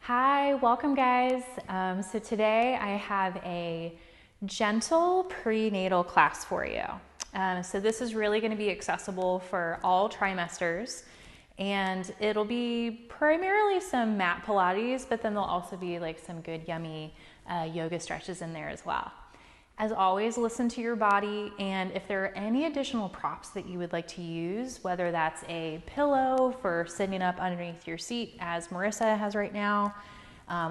Hi, welcome guys. So today I have a gentle prenatal class for you. So this is really going to be accessible for all trimesters, and it'll be primarily some mat Pilates, but then there'll also be like some good yummy yoga stretches in there as well. As always, listen to your body, and if there are any additional props that you would like to use, whether that's a pillow for sitting up underneath your seat, as Marissa has right now,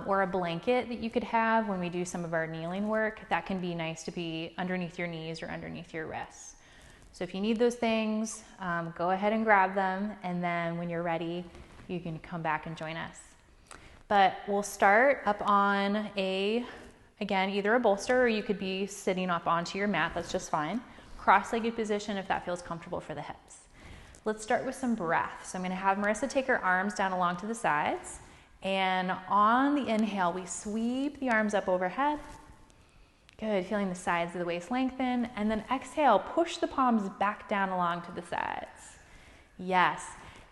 or a blanket that you could have when we do some of our kneeling work, that can be nice to be underneath your knees or underneath your wrists. So if you need those things, go ahead and grab them, and then when you're ready, you can come back and join us. But we'll start up on again, either a bolster or you could be sitting up onto your mat, that's just fine. Cross-legged position if that feels comfortable for the hips. Let's start with some breath. So I'm gonna have Marissa take her arms down along to the sides, and on the inhale, we sweep the arms up overhead. Good, feeling the sides of the waist lengthen, and then exhale, push the palms back down along to the sides. Yes.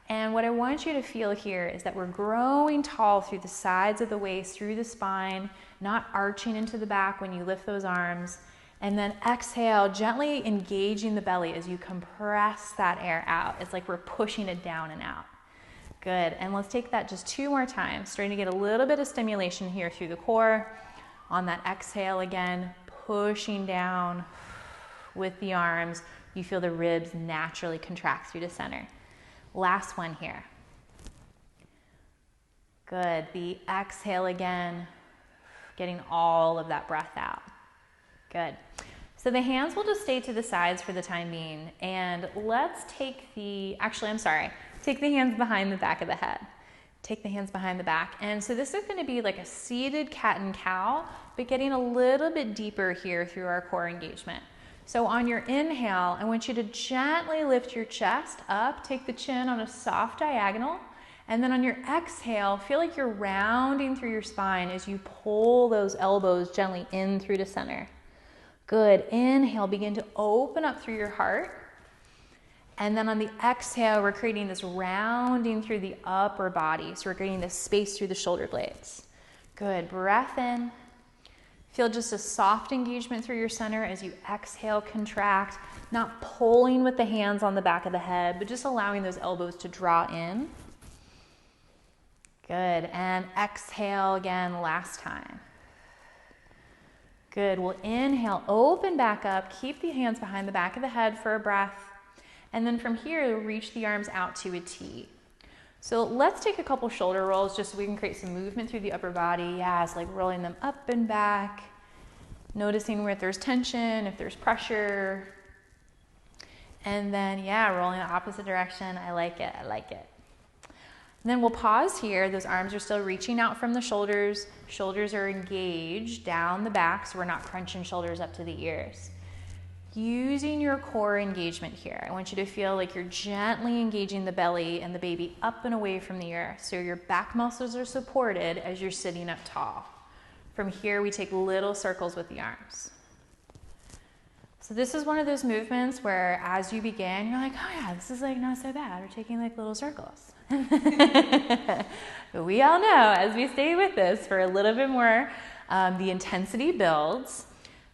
And what I want you to feel here is that we're growing tall through the sides of the waist, through the spine, not arching into the back when you lift those arms. And then exhale, gently engaging the belly as you compress that air out. It's like we're pushing it down and out. Good, and let's take that just 2 more times, starting to get a little bit of stimulation here through the core. On that exhale again, pushing down with the arms. You feel the ribs naturally contract through the center. Last one here. Good. The exhale again, getting all of that breath out. Good. So the hands will just stay to the sides for the time being. And let's take take the hands behind the back of the head. Take the hands behind the back. And so this is going to be like a seated cat and cow, but getting a little bit deeper here through our core engagement. So on your inhale, I want you to gently lift your chest up, take the chin on a soft diagonal, and then on your exhale, feel like you're rounding through your spine as you pull those elbows gently in through the center. Good. Inhale, begin to open up through your heart. And then on the exhale, we're creating this rounding through the upper body. So we're creating this space through the shoulder blades. Good. Breath in. Feel just a soft engagement through your center as you exhale, contract, not pulling with the hands on the back of the head, but just allowing those elbows to draw in. Good, and exhale again, last time. Good, we'll inhale, open back up, keep the hands behind the back of the head for a breath, and then from here, reach the arms out to a T. So let's take a couple shoulder rolls just so we can create some movement through the upper body. Yeah, it's like rolling them up and back, noticing where there's tension, if there's pressure. And then, yeah, rolling the opposite direction. I like it, I like it. And then we'll pause here. Those arms are still reaching out from the shoulders. Shoulders are engaged down the back, so we're not crunching shoulders up to the ears. Using your core engagement here, I want you to feel like you're gently engaging the belly and the baby up and away from the earth. So your back muscles are supported as you're sitting up tall. From here, we take little circles with the arms. So this is one of those movements where as you begin, you're like, oh yeah, this is like not so bad. We're taking like little circles. But we all know as we stay with this for a little bit more, the intensity builds.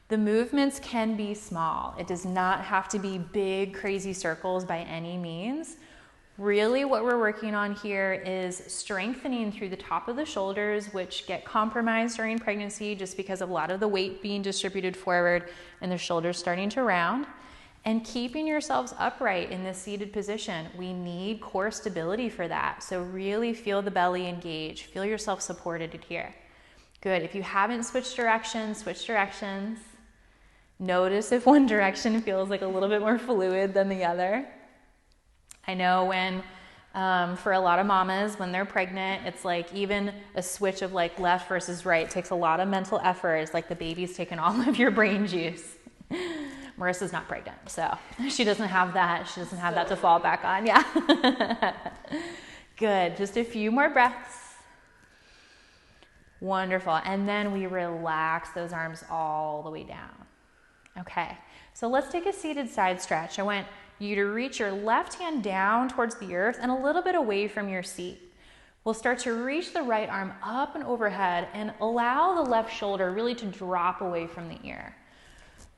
The movements can be small. It does not have to be big, crazy circles by any means. Really what we're working on here is strengthening through the top of the shoulders, which get compromised during pregnancy just because of a lot of the weight being distributed forward and the shoulders starting to round, and keeping yourselves upright in this seated position. We need core stability for that. So really feel the belly engage. Feel yourself supported here. Good. If you haven't switched directions, switch directions. Notice if one direction feels like a little bit more fluid than the other. I know when, for a lot of mamas, when they're pregnant, it's like even a switch of like left versus right takes a lot of mental effort. It's like the baby's taken all of your brain juice. Marissa's not pregnant, so she doesn't have that. She doesn't have that to fall back on. Yeah. Good. Just a few more breaths. Wonderful. And then we relax those arms all the way down. Okay, so let's take a seated side stretch. I want you to reach your left hand down towards the earth and a little bit away from your seat. We'll start to reach the right arm up and overhead and allow the left shoulder really to drop away from the ear.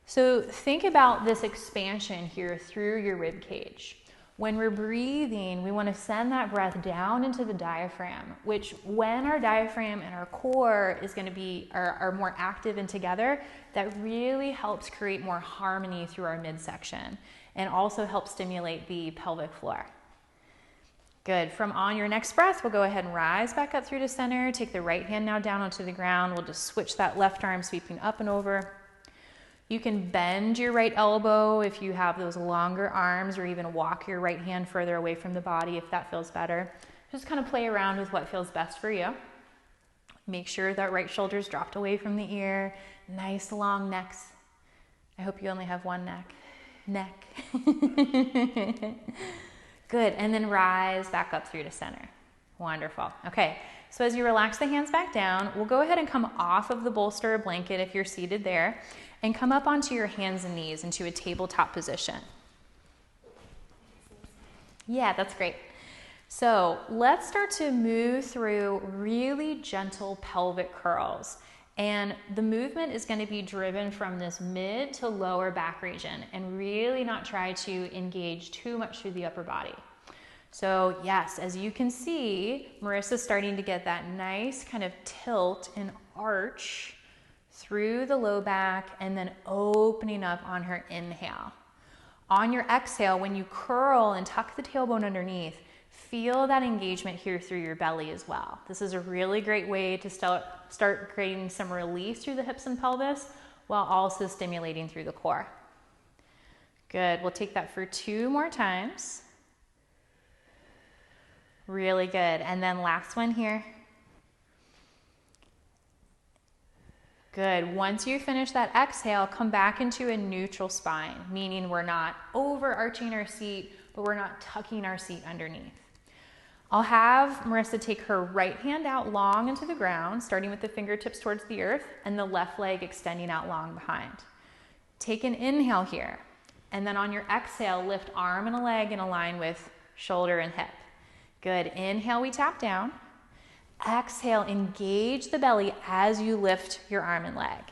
So think about this expansion here through your rib cage. When we're breathing, we want to send that breath down into the diaphragm, which when our diaphragm and our core is going to be are more active and together, that really helps create more harmony through our midsection and also helps stimulate the pelvic floor. Good. From on your next breath, we'll go ahead and rise back up through to center. Take the right hand now down onto the ground. We'll just switch that left arm sweeping up and over. You can bend your right elbow if you have those longer arms, or even walk your right hand further away from the body if that feels better. Just kind of play around with what feels best for you. Make sure that right shoulder's dropped away from the ear. Nice long necks. I hope you only have one neck. Good, and then rise back up through to center. Wonderful. Okay, so as you relax the hands back down, we'll go ahead and come off of the bolster or blanket if you're seated there, and come up onto your hands and knees into a tabletop position. Yeah, that's great. So let's start to move through really gentle pelvic curls. And the movement is going to be driven from this mid to lower back region and really not try to engage too much through the upper body. So yes, as you can see, Marissa's starting to get that nice kind of tilt and arch through the low back and then opening up on her inhale. On your exhale, when you curl and tuck the tailbone underneath, feel that engagement here through your belly as well. This is a really great way to start creating some release through the hips and pelvis while also stimulating through the core. Good. We'll take that for 2 more times. Really good. And then last one here. Good. Once you finish that exhale, come back into a neutral spine, meaning we're not overarching our seat, but we're not tucking our seat underneath. I'll have Marissa take her right hand out long into the ground, starting with the fingertips towards the earth and the left leg extending out long behind. Take an inhale here, and then on your exhale, lift arm and a leg and align with shoulder and hip. Good. Inhale, we tap down. Exhale, engage the belly as you lift your arm and leg.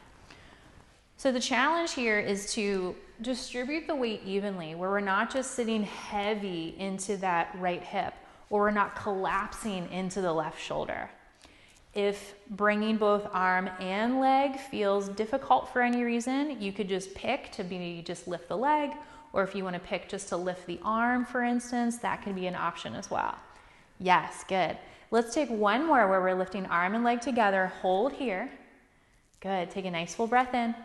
So the challenge here is to distribute the weight evenly, where we're not just sitting heavy into that right hip, or we're not collapsing into the left shoulder. If bringing both arm and leg feels difficult for any reason, you could just pick to just lift the leg, or if you want to pick just to lift the arm, for instance, that can be an option as well. Yes, good. Let's take one more where we're lifting arm and leg together. Hold here. Good. Take a nice full breath in.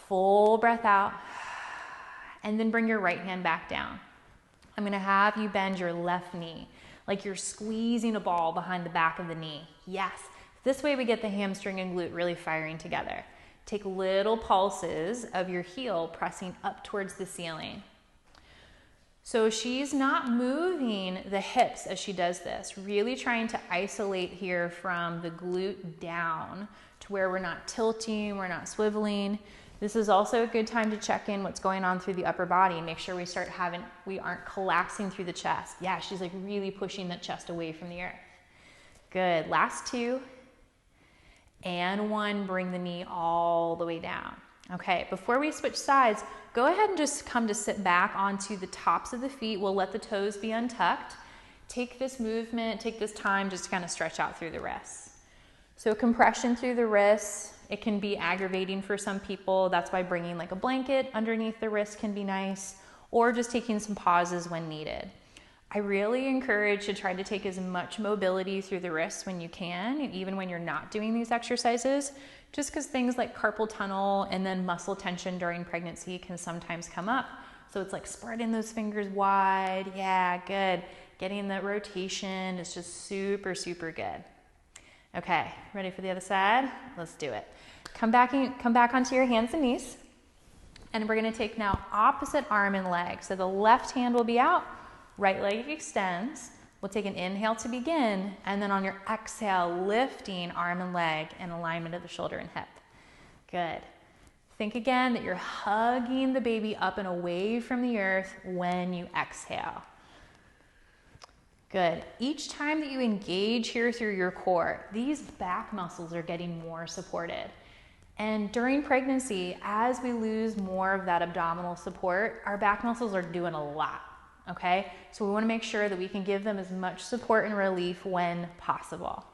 Full breath out. And then bring your right hand back down. I'm going to have you bend your left knee like you're squeezing a ball behind the back of the knee. Yes. This way we get the hamstring and glute really firing together. Take little pulses of your heel pressing up towards the ceiling. So she's not moving the hips as she does this, really trying to isolate here from the glute down to where we're not tilting, we're not swiveling. This is also a good time to check in what's going on through the upper body. Make sure we aren't collapsing through the chest. Yeah, she's like really pushing that chest away from the earth. Good. Last 2. And 1, bring the knee all the way down. Okay, before we switch sides, go ahead and just come to sit back onto the tops of the feet. We'll let the toes be untucked. Take this movement, take this time just to kind of stretch out through the wrists. So compression through the wrists, it can be aggravating for some people. That's why bringing like a blanket underneath the wrist can be nice, or just taking some pauses when needed. I really encourage to try to take as much mobility through the wrists when you can, and even when you're not doing these exercises, just because things like carpal tunnel and then muscle tension during pregnancy can sometimes come up. So it's like spreading those fingers wide. Yeah, good. Getting that rotation is just super, super good. Okay, ready for the other side? Let's do it. Come back onto your hands and knees. And we're gonna take now opposite arm and leg. So the left hand will be out, right leg extends. We'll take an inhale to begin, and then on your exhale, lifting arm and leg in alignment of the shoulder and hip. Good. Think again that you're hugging the baby up and away from the earth when you exhale. Good. Each time that you engage here through your core, these back muscles are getting more supported. And during pregnancy, as we lose more of that abdominal support, our back muscles are doing a lot, okay? So we want to make sure that we can give them as much support and relief when possible.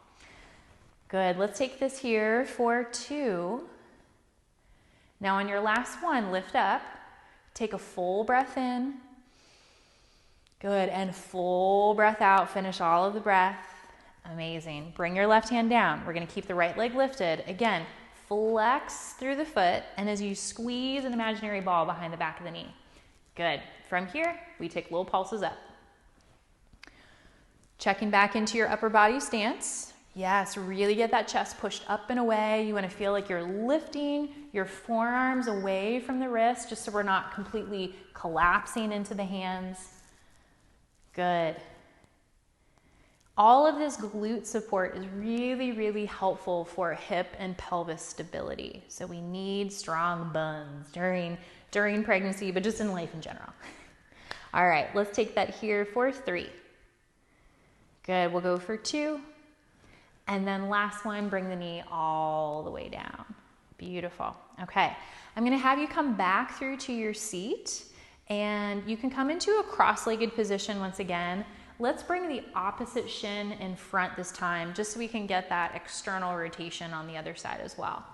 Good. Let's take this here for 2. Now on your last one, lift up. Take a full breath in. Good, and full breath out, finish all of the breath. Amazing. Bring your left hand down. We're gonna keep the right leg lifted. Again, flex through the foot, and as you squeeze an imaginary ball behind the back of the knee. Good. From here, we take little pulses up. Checking back into your upper body stance. Yes, really get that chest pushed up and away. You wanna feel like you're lifting your forearms away from the wrist, just so we're not completely collapsing into the hands. Good. All of this glute support is really, really helpful for hip and pelvis stability. So we need strong buns during pregnancy, but just in life in general. All right, let's take that here for 3. Good, we'll go for 2. And then last one, bring the knee all the way down. Beautiful. Okay, I'm gonna have you come back through to your seat. And you can come into a cross-legged position once again. Let's bring the opposite shin in front this time, just so we can get that external rotation on the other side as well.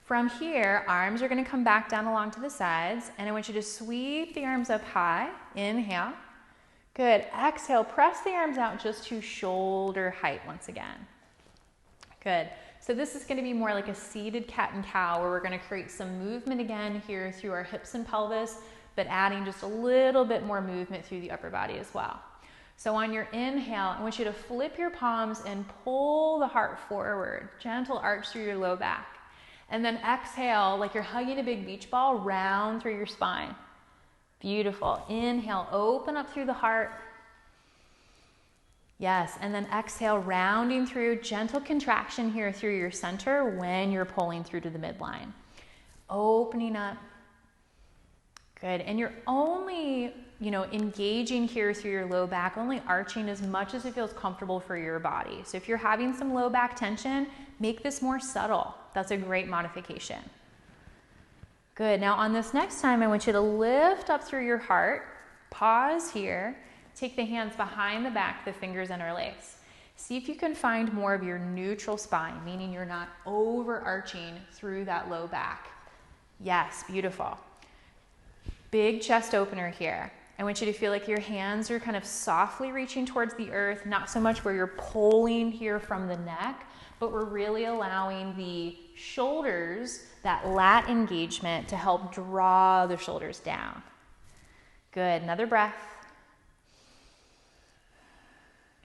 From here, arms are gonna come back down along to the sides, and I want you to sweep the arms up high. Inhale. Good. Exhale, press the arms out just to shoulder height once again. Good. So this is gonna be more like a seated cat and cow, where we're gonna create some movement again here through our hips and pelvis, but adding just a little bit more movement through the upper body as well. So on your inhale, I want you to flip your palms and pull the heart forward. Gentle arch through your low back. And then exhale, like you're hugging a big beach ball, round through your spine. Beautiful. Inhale, open up through the heart. Yes, and then exhale, rounding through, gentle contraction here through your center when you're pulling through to the midline. Opening up. Good, and you're only, engaging here through your low back, only arching as much as it feels comfortable for your body. So if you're having some low back tension, make this more subtle. That's a great modification. Good, now on this next time, I want you to lift up through your heart, pause here, take the hands behind the back, the fingers interlace. See if you can find more of your neutral spine, meaning you're not overarching through that low back. Yes, beautiful. Big chest opener here. I want you to feel like your hands are kind of softly reaching towards the earth, not so much where you're pulling here from the neck, but we're really allowing the shoulders, that lat engagement, to help draw the shoulders down. Good, another breath.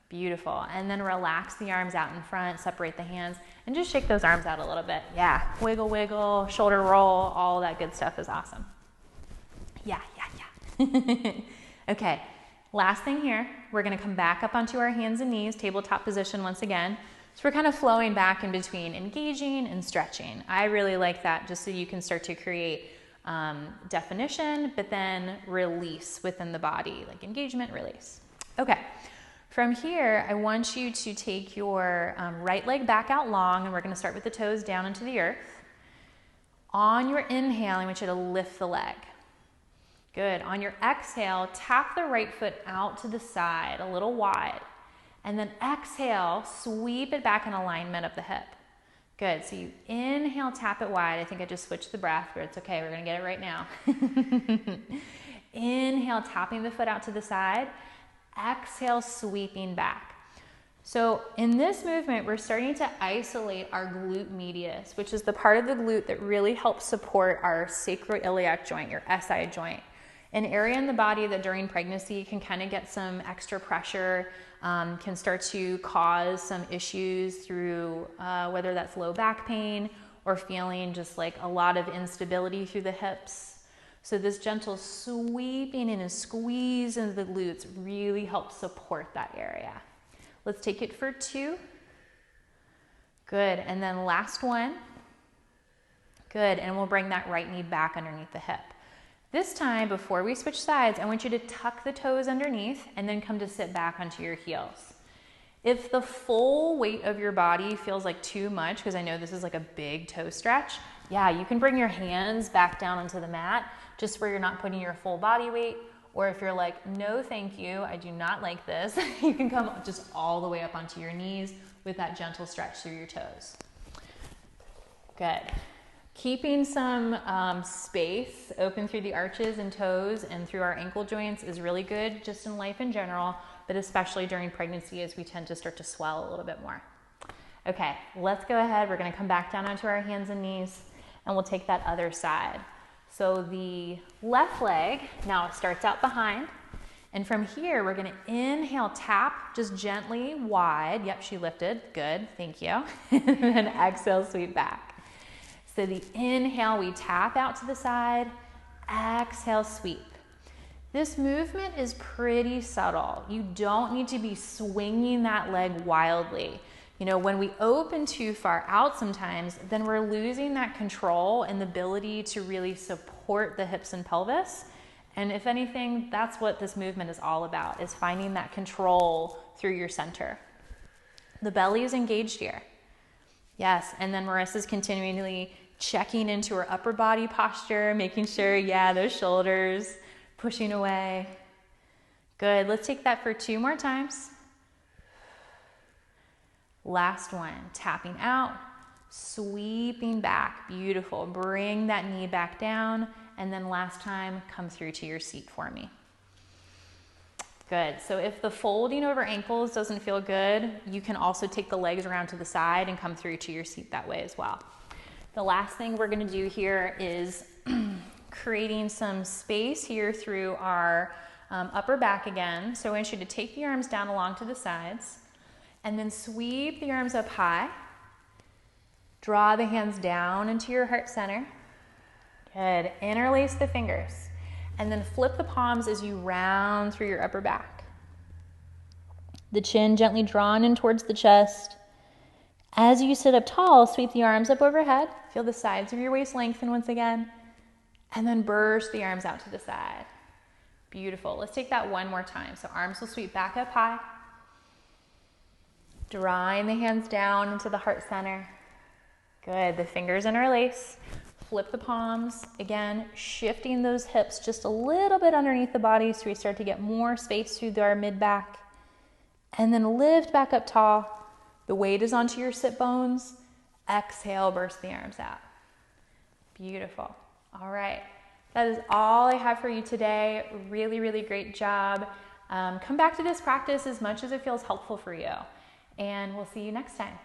Beautiful, and then relax the arms out in front, separate the hands, and just shake those arms out a little bit. Yeah, wiggle, wiggle, shoulder roll, all that good stuff is awesome. Yeah. Okay, last thing here, we're gonna come back up onto our hands and knees, tabletop position once again. So we're kind of flowing back in between engaging and stretching. I really like that, just so you can start to create definition, but then release within the body, like engagement, release. Okay, from here, I want you to take your right leg back out long, and we're gonna start with the toes down into the earth. On your inhale, I want you to lift the leg. Good. On your exhale, tap the right foot out to the side, a little wide. And then exhale, sweep it back in alignment of the hip. Good. So you inhale, tap it wide. I think I just switched the breath, but it's okay. We're going to get it right now. Inhale, tapping the foot out to the side. Exhale, sweeping back. So in this movement, we're starting to isolate our glute medius, which is the part of the glute that really helps support our sacroiliac joint, your SI joint. An area in the body that during pregnancy can kind of get some extra pressure, can start to cause some issues through whether that's low back pain or feeling just like a lot of instability through the hips. So this gentle sweeping in and squeeze into the glutes really helps support that area. Let's take it for 2. Good, and then last one. Good, and we'll bring that right knee back underneath the hip. This time, before we switch sides, I want you to tuck the toes underneath and then come to sit back onto your heels. If the full weight of your body feels like too much, because I know this is like a big toe stretch, yeah, you can bring your hands back down onto the mat, just where you're not putting your full body weight. Or if you're like, no thank you, I do not like this, you can come just all the way up onto your knees with that gentle stretch through your toes. Good. Keeping some space open through the arches and toes and through our ankle joints is really good just in life in general, but especially during pregnancy as we tend to start to swell a little bit more. Okay, let's go ahead. We're gonna come back down onto our hands and knees and we'll take that other side. So the left leg now starts out behind, and from here we're gonna inhale, tap just gently wide. Yep, she lifted, good, thank you. And then exhale, sweep back. So the inhale, we tap out to the side, exhale, sweep. This movement is pretty subtle. You don't need to be swinging that leg wildly. You know, when we open too far out sometimes, then we're losing that control and the ability to really support the hips and pelvis. And if anything, that's what this movement is all about, is finding that control through your center. The belly is engaged here. Yes, and then Marissa's continually checking into her upper body posture, making sure, yeah, those shoulders pushing away. Good, let's take that for 2 more times. Last one, tapping out, sweeping back, beautiful. Bring that knee back down, and then last time, come through to your seat for me. Good, so if the folding over ankles doesn't feel good, you can also take the legs around to the side and come through to your seat that way as well. The last thing we're gonna do here is creating some space here through our upper back again. So I want you to take the arms down along to the sides, and then sweep the arms up high. Draw the hands down into your heart center. Good. Interlace the fingers. And then flip the palms as you round through your upper back. The chin gently drawn in towards the chest. As you sit up tall, sweep the arms up overhead. Feel the sides of your waist lengthen once again. And then burst the arms out to the side. Beautiful. Let's take that one more time. So arms will sweep back up high. Drawing the hands down into the heart center. Good, the fingers interlace. Flip the palms. Again, shifting those hips just a little bit underneath the body so we start to get more space through our mid-back. And then lift back up tall. The weight is onto your sit bones. Exhale, burst the arms out. Beautiful. All right, that is all I have for you today. Really, really great job. Come back to this practice as much as it feels helpful for you. And we'll see you next time.